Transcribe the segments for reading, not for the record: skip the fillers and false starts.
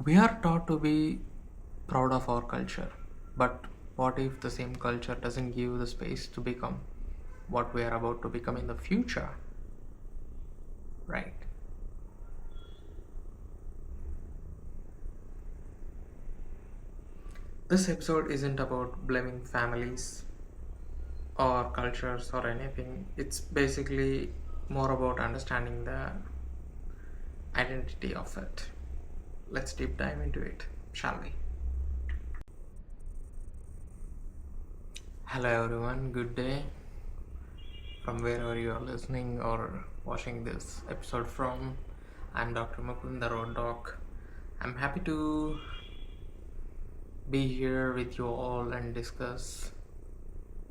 We are taught to be proud of our culture, but what if the same culture doesn't give the space to become what we are about to become in the future? Right. This episode isn't about blaming families or cultures or anything. It's basically more about understanding the identity of it. Let's deep dive into it, shall we? Hello everyone, good day from wherever you are listening or watching this episode from. I'm Dr.MUKUND, the road dog. I'm happy to be here with you all and discuss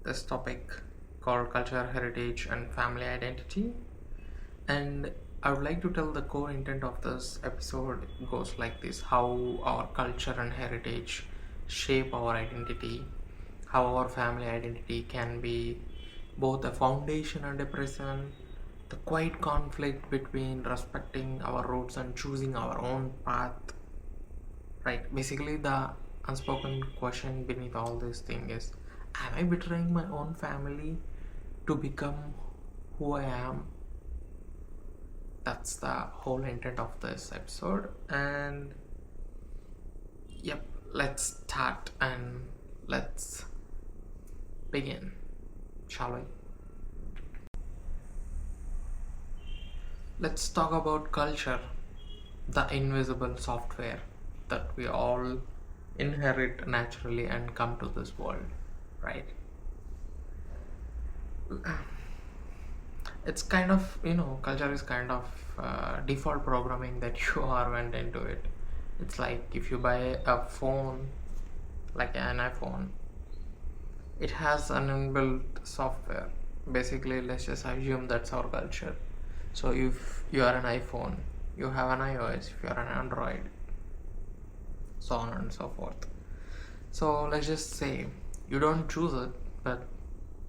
this topic called culture, heritage, and family identity. And I would like to tell the core intent of this episode goes like this: how our culture and heritage shape our identity, how our family identity can be both a foundation and a prison, the quiet conflict between respecting our roots and choosing our own path. Right, basically, the unspoken question beneath all this thing is, am I betraying my own family to become who I am? That's the whole intent of this episode. And yep, let's start and let's begin, shall we? Let's talk about culture, the invisible software that we all inherit naturally and come to this world, right? It's kind of, culture is kind of default programming that you are went into it. It's like if you buy a phone, like an iPhone, it has an inbuilt software. Basically, let's just assume that's our culture. So if you are an iPhone, you have an iOS. If you are an Android, so on and so forth. So let's just say you don't choose it, but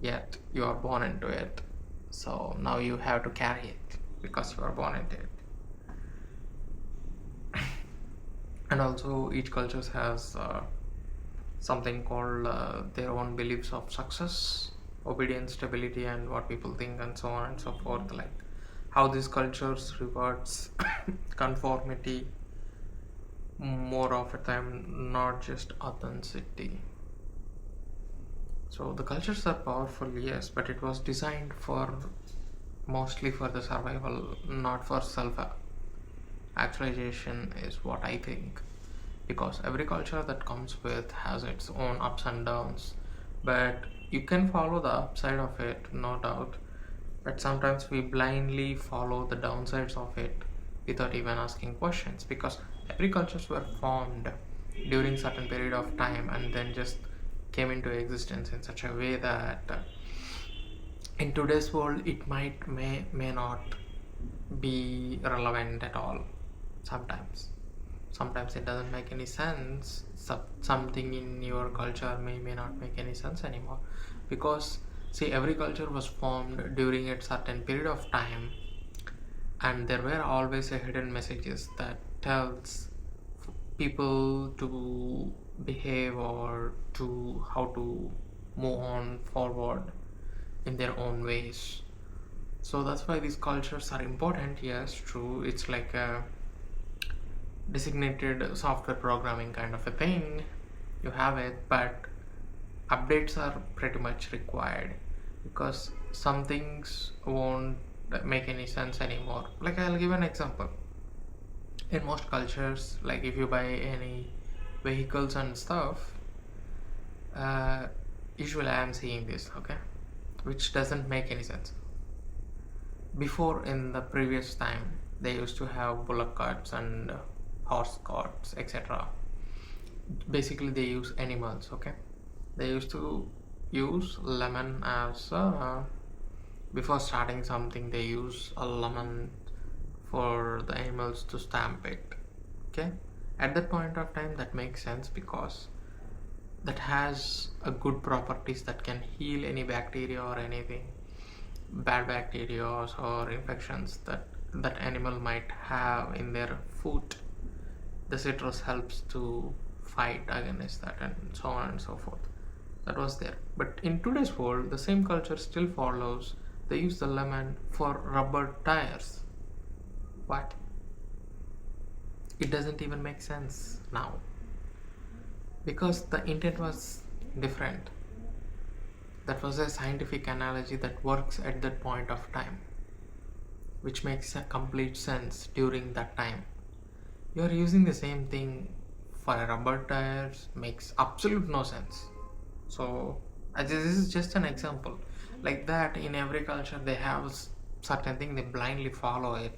yet you are born into it. So now you have to carry it because you are born into it. And also each culture has something called their own beliefs of success, obedience, stability, and what people think, and so on and so forth. Like how these cultures rewards conformity more of a time, not just authenticity. So the cultures are powerful, yes, but it was designed for mostly for the survival, not for self actualization, is what I think. Because every culture that comes with has its own ups and downs, but you can follow the upside of it, no doubt. But sometimes we blindly follow the downsides of it without even asking questions, because every cultures were formed during certain period of time and then just came into existence in such a way that in today's world it may not be relevant at all. Sometimes it doesn't make any sense. Something in your culture may not make any sense anymore, because see, every culture was formed during a certain period of time, and there were always a hidden messages that tells people to behave or to how to move on forward in their own ways. So that's why these cultures are important. Yes, true, it's like a designated software programming kind of a thing. You have it, but updates are pretty much required, because some things won't make any sense anymore. Like, I'll give an example. In most cultures, like if you buy any vehicles and stuff, uh, usually I am seeing this, okay, which doesn't make any sense. Before, in the previous time, they used to have bullock carts and horse carts, etc. Basically they use animals, okay. They used to use lemon as before starting something, they use a lemon for the animals to stamp it, okay. At that point of time, that makes sense, because that has a good properties that can heal any bacteria or anything bad bacteria or infections that animal might have in their food. the citrus helps to fight against that, and so on and so forth. That was there. But in today's world, the same culture still follows. They use the lemon for rubber tires. What? It doesn't even make sense now, because the intent was different. That was a scientific analogy that works at that point of time, which makes a complete sense during that time. You are using the same thing for rubber tires, makes absolute no sense. So this is just an example. Like that, in every culture they have certain thing, they blindly follow it,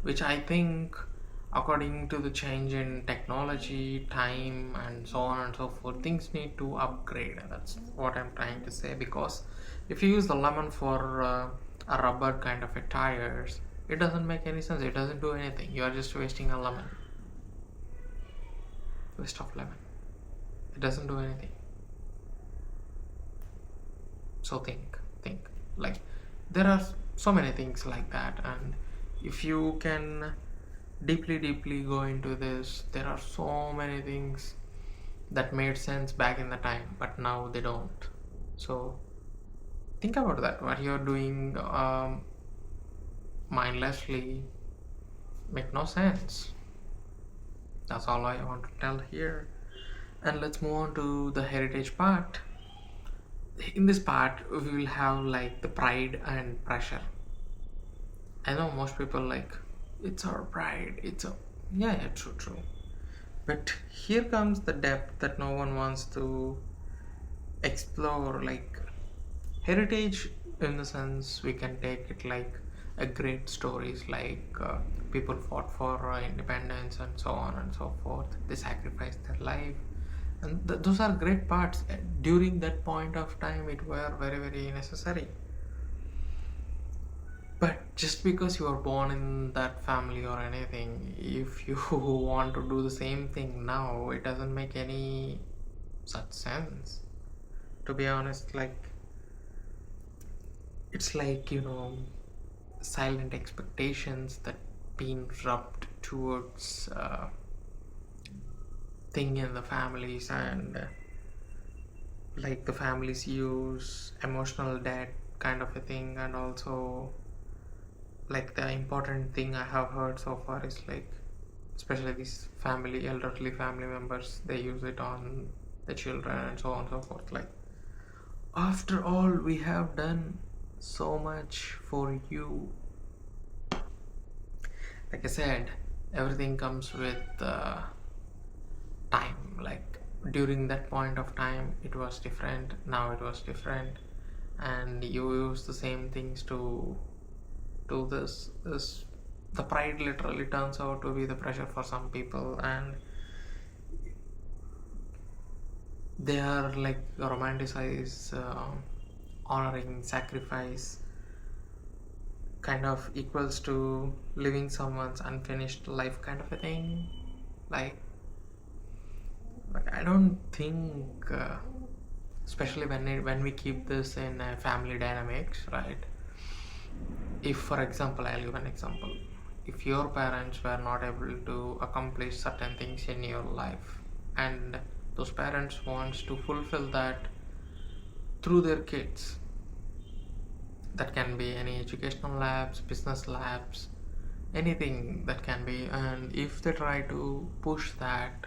which I think, according to the change in technology, time, and so on and so forth, things need to upgrade. That's what I'm trying to say. Because if you use the lemon for a rubber kind of a tires, it doesn't make any sense. It doesn't do anything. You are just wasting a lemon. Waste of lemon. It doesn't do anything. So think. Like, there are so many things like that, and if you can deeply go into this, there are so many things that made sense back in the time, but now they don't. So think about that. What you're doing mindlessly make no sense. That's all I want to tell here. And let's move on to the heritage part. In this part, we will have like the pride and pressure. I know most people like, it's our pride, it's a, yeah, true. But here comes the depth that no one wants to explore. Like, heritage, in the sense, we can take it like a great stories, like people fought for independence and so on and so forth. They sacrificed their life, and those are great parts. During that point of time, it were very necessary. But just because you are born in that family or anything, if you want to do the same thing now, it doesn't make any such sense. To be honest, like, it's like, silent expectations that been rubbed towards thing in the families, and like the families use emotional debt kind of a thing. And also, like, the important thing I have heard so far is like, especially these elderly family members, they use it on the children and so on and so forth. Like, after all, we have done so much for you. Like I said, everything comes with time. Like, during that point of time, it was different. Now it was different, and you use the same things to do this. The pride literally turns out to be the pressure for some people, and they are like romanticize honoring sacrifice kind of equals to living someone's unfinished life kind of a thing. Like I don't think especially when we keep this in family dynamics, right? If, for example, I'll give an example. If your parents were not able to accomplish certain things in your life, and those parents wants to fulfill that through their kids, that can be any educational labs, business labs, anything that can be. And if they try to push that,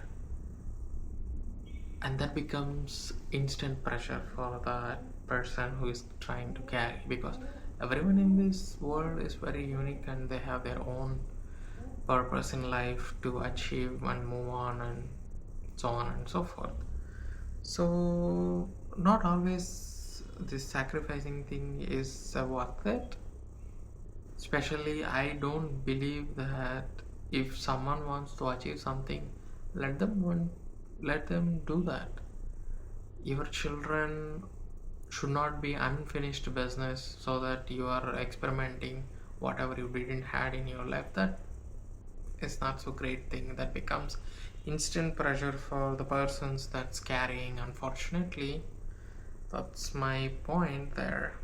and that becomes instant pressure for that person who is trying to carry, because everyone in this world is very unique, and they have their own purpose in life to achieve and move on, and so on and so forth. So not always this sacrificing thing is worth it. Especially, I don't believe that if someone wants to achieve something, let them do that. Your children should not be unfinished business, so that you are experimenting whatever you didn't had in your life. That is not so great thing. That becomes instant pressure for the persons that's carrying, unfortunately. That's my point there.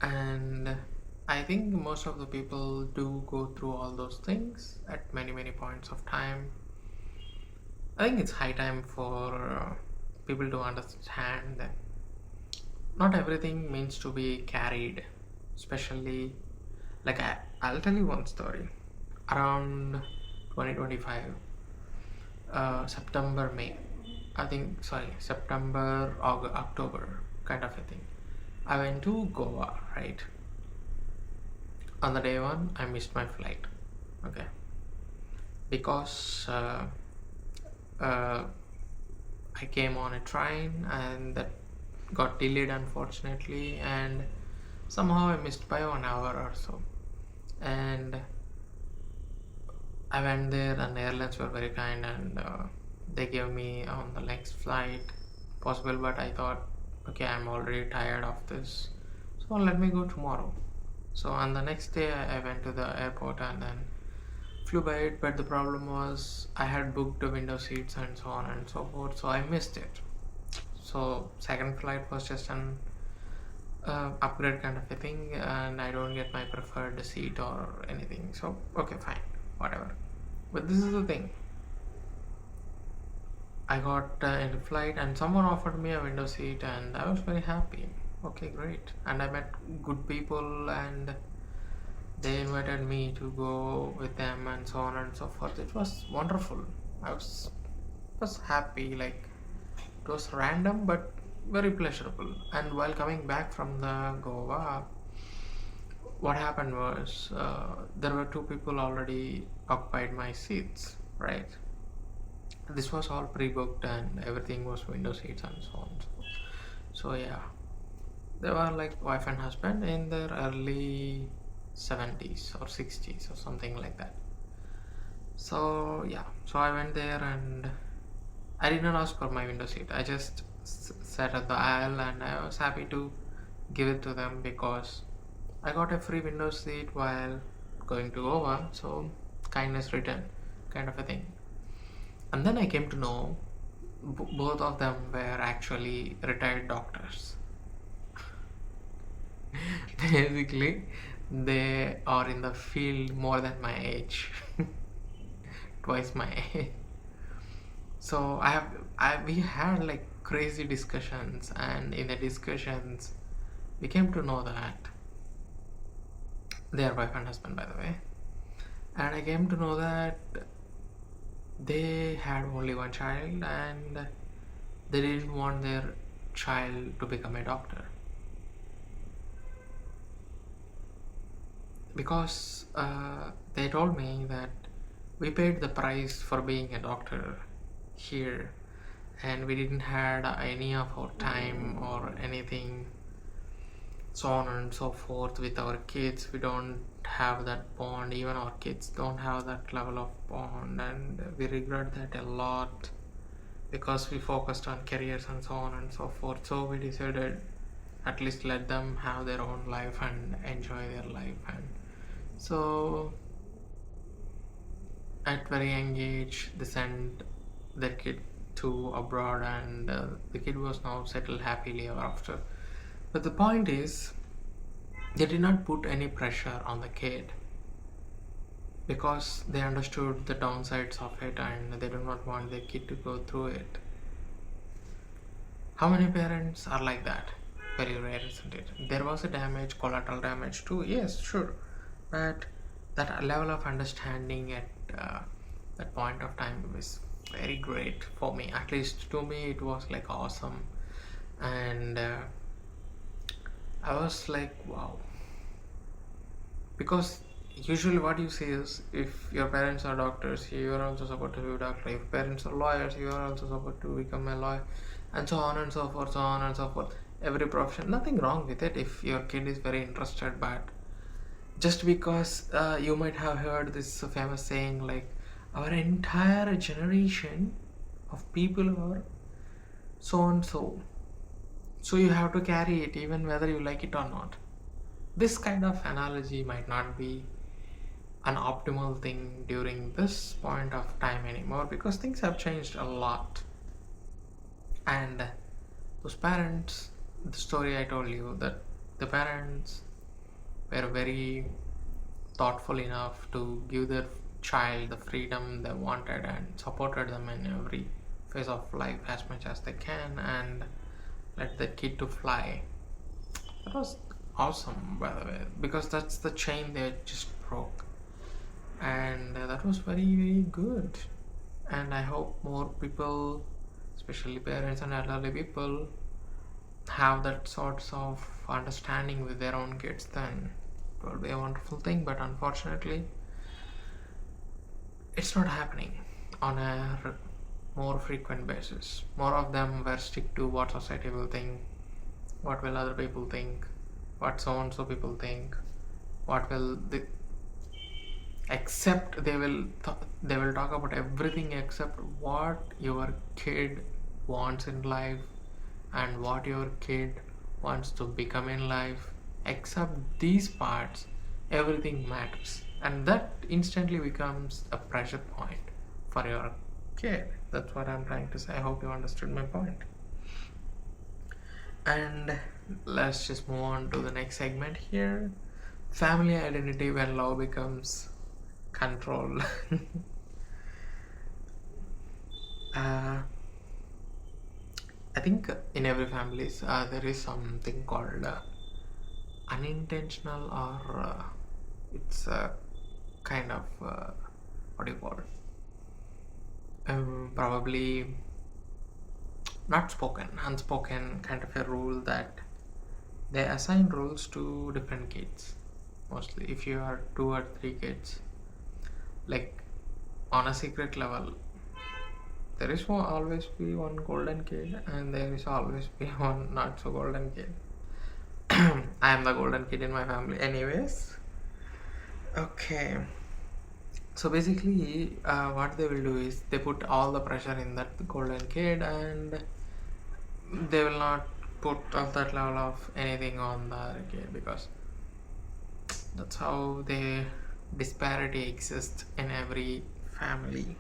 And I think most of the people do go through all those things at many points of time. I think it's high time for people to understand that not everything means to be carried, especially like I'll tell you one story. Around 2025, September, May, I think, sorry, September, August, October, kind of a thing. I went to Goa, right? On the day one, I missed my flight, okay, because uh, I came on a train and that got delayed unfortunately, and somehow I missed by 1 hour or so. And I went there, and the airlines were very kind, and they gave me on the next flight possible. But I thought, okay, I'm already tired of this, so let me go tomorrow. So on the next day, I went to the airport and then flew by it. But the problem was I had booked the window seats and so on and so forth, so I missed it. So second flight was just an upgrade kind of a thing, and I don't get my preferred seat or anything. So okay, fine, whatever. But this is the thing. I got in the flight, and someone offered me a window seat, and I was very happy. Okay, great. And I met good people, and they invited me to go with them, and so on and so forth. It was wonderful. I was happy. Like it was random, but very pleasurable. And while coming back from the Goa, what happened was there were two people already occupied my seats, right? This was all pre-booked and everything was window seats and so on. So yeah, they were like wife and husband in their early 70s or 60s or something like that. So yeah, so I went there and I did not ask for my window seat. I just sat at the aisle, and I was happy to give it to them because I got a free window seat while going to Goa. So kindness returned, kind of a thing. And then I came to know both of them were actually retired doctors. Basically, they are in the field more than my age, twice my age. So we had like crazy discussions, and in the discussions, we came to know that they are wife and husband, by the way. And I came to know that they had only one child, and they didn't want their child to become a doctor because they told me that we paid the price for being a doctor here, and we didn't had any of our time or anything, so on and so forth. With our kids, we don't have that bond. Even our kids don't have that level of bond, and we regret that a lot because we focused on careers and so on and so forth. So we decided at least let them have their own life and enjoy their life. And so at very young age, they sent their kid to abroad, and the kid was now settled happily ever after. But the point is, they did not put any pressure on the kid because they understood the downsides of it, and they do not want their kid to go through it. How many parents are like that? Very rare, isn't it? There was a damage, collateral damage too, yes, sure, but that level of understanding at that point of time was very great for me. At least to me, it was like awesome, and I was like, wow. Because usually what you see is, if your parents are doctors, you are also supposed to be a doctor. If parents are lawyers, you are also supposed to become a lawyer, and so on and so forth, so on and so forth. Every profession, nothing wrong with it if your kid is very interested, but just because you might have heard this famous saying like, our entire generation of people are so and so, so you have to carry it even whether you like it or not. This kind of analogy might not be an optimal thing during this point of time anymore because things have changed a lot. And those parents, the story I told you, that the parents were very thoughtful enough to give their child the freedom they wanted and supported them in every phase of life as much as they can, and let the kid to fly. That was awesome, by the way, because that's the chain they just broke, and that was very very good. And I hope more people, especially parents and elderly people, have that sorts of understanding with their own kids. Then it will be a wonderful thing. But unfortunately, it's not happening on a more frequent basis. More of them were stick to what society will think, what will other people think, what so and so people think, what will the except they will talk about everything except what your kid wants in life and what your kid wants to become in life. Except these parts, everything matters, and that instantly becomes a pressure point for your kid. That's what I'm trying to say. I hope you understood my point. And let's just move on to the next segment here. Family identity when love becomes control. I think in every families there is something called unintentional, or it's a kind of what do you call it? Probably not spoken, unspoken kind of a rule that they assign rules to different kids. Mostly, if you are 2 or 3 kids, like on a secret level, there is always be one golden kid, and there is always be one not so golden kid. I am the golden kid in my family, anyways. Okay, so basically, what they will do is they put all the pressure in that golden kid, and they will not put of that level of anything on the other kid, because that's how the disparity exists in every family.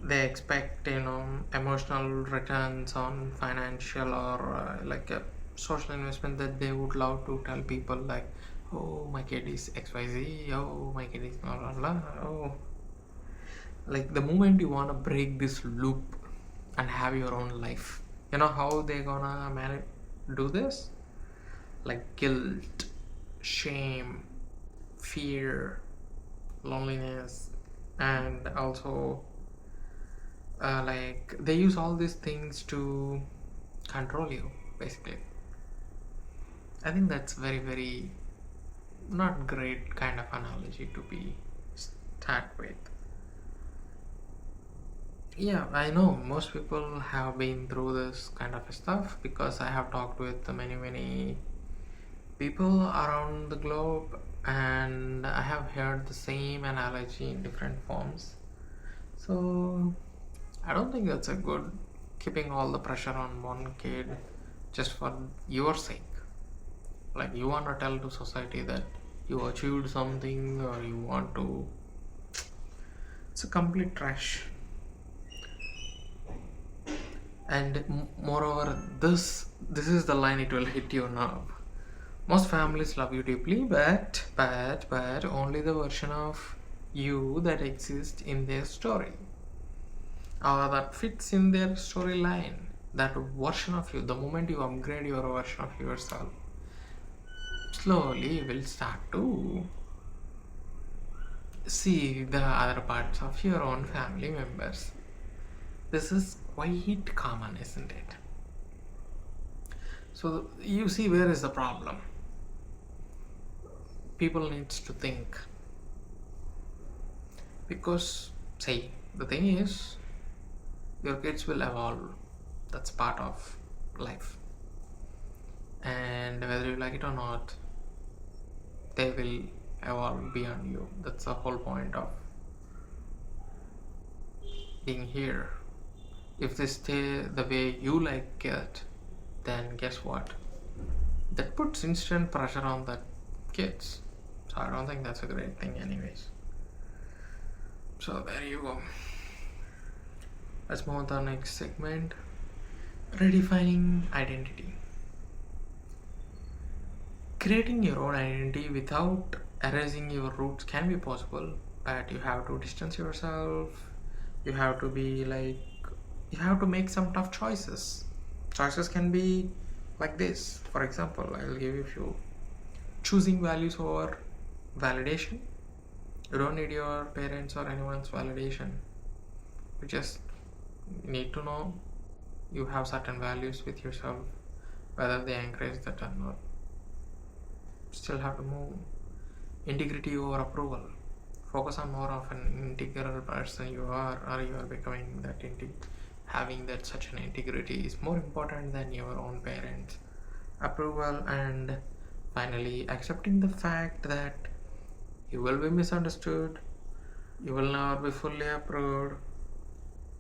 They expect emotional returns on financial or like a social investment, that they would love to tell people like, oh, my kid is xyz, oh, my kid is blah blah blah. Oh, like the moment you want to break this loop and have your own life, you know how they gonna do this? Like guilt, shame, fear, loneliness, and also like they use all these things to control you, basically. I think that's very very not great kind of analogy to be start with. Yeah, I know most people have been through this kind of stuff, because I have talked with many people around the globe, and I have heard the same analogy in different forms. So I don't think that's a good, keeping all the pressure on one kid just for your sake. Like you want to tell to society that you achieved something, or you want to. It's a complete trash. And moreover, this is the line, it will hit you now. Most families love you deeply, but only the version of you that exists in their story, or that fits in their storyline. That version of you, the moment you upgrade your version of yourself, slowly you will start to see the other parts of your own family members. This is quite common, isn't it? So you see, where is the problem? People needs to think, because see, the thing is, your kids will evolve. That's part of life, and whether you like it or not, they will evolve beyond you. That's the whole point of being here. If they stay the way you like it, then guess what? That puts instant pressure on the kids. So I don't think that's a great thing, anyways. So there you go. Let's move on to the next segment. Redefining identity. Creating your own identity without erasing your roots can be possible, but you have to distance yourself. You have to be like, you have to make some tough choices. Choices can be like this. For example, I'll give you a few. Choosing values over validation. You don't need your parents or anyone's validation. You just need to know you have certain values with yourself, whether they encourage that or not. Still have to move. Integrity over approval. Focus on more of an integral person you are, or you are becoming that having that such an integrity is more important than your own parents' approval. And finally, accepting the fact that you will be misunderstood, you will never be fully approved,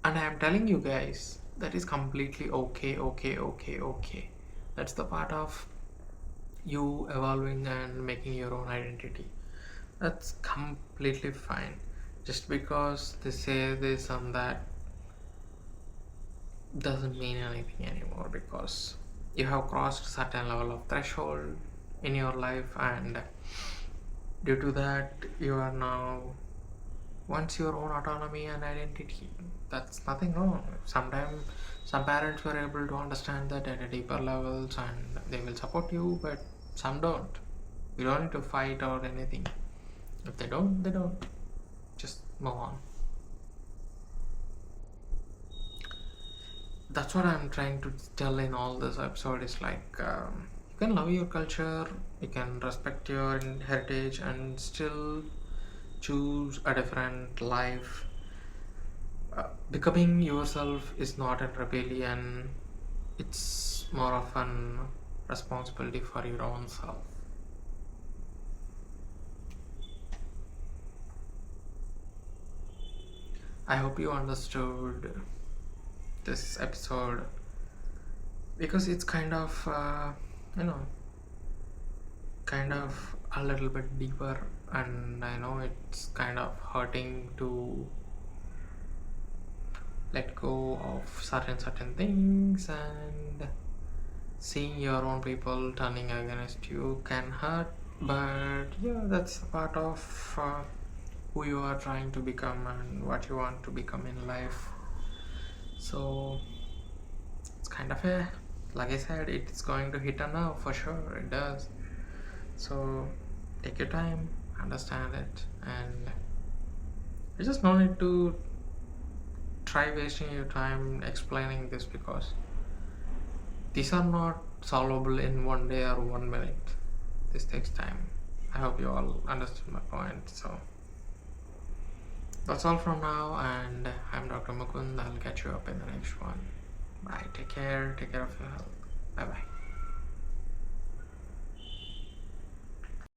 and I am telling you guys that is completely okay. That's the part of you evolving and making your own identity. That's completely fine. Just because they say this and that doesn't mean anything anymore, because you have crossed a certain level of threshold in your life, and due to that you are now once your own autonomy and identity. That's nothing wrong. Sometimes some parents were able to understand that at a deeper levels and they will support you, but some don't. You don't need to fight or anything. If they don't, they don't. Just move on. That's what I'm trying to tell in all this episode is like, you can love your culture, you can respect your heritage, and still choose a different life. Becoming yourself is not a rebellion, it's more of an responsibility for your own self. I hope you understood this episode, because it's kind of, you know, kind of a little bit deeper, and I know it's kind of hurting to let go of certain things, and seeing your own people turning against you can hurt, but yeah, that's a part of who you are trying to become and what you want to become in life. So it's kind of a, like I said, it's going to hit a nerve for sure, it does. So take your time, understand it, and you just no need to try wasting your time explaining this, because these are not solvable in 1 day or 1 minute. This takes time. I hope you all understood my point. So that's all from now, and I'm Dr. Mukund. I'll catch you up in the next one. Bye. Take care of your health. Bye bye.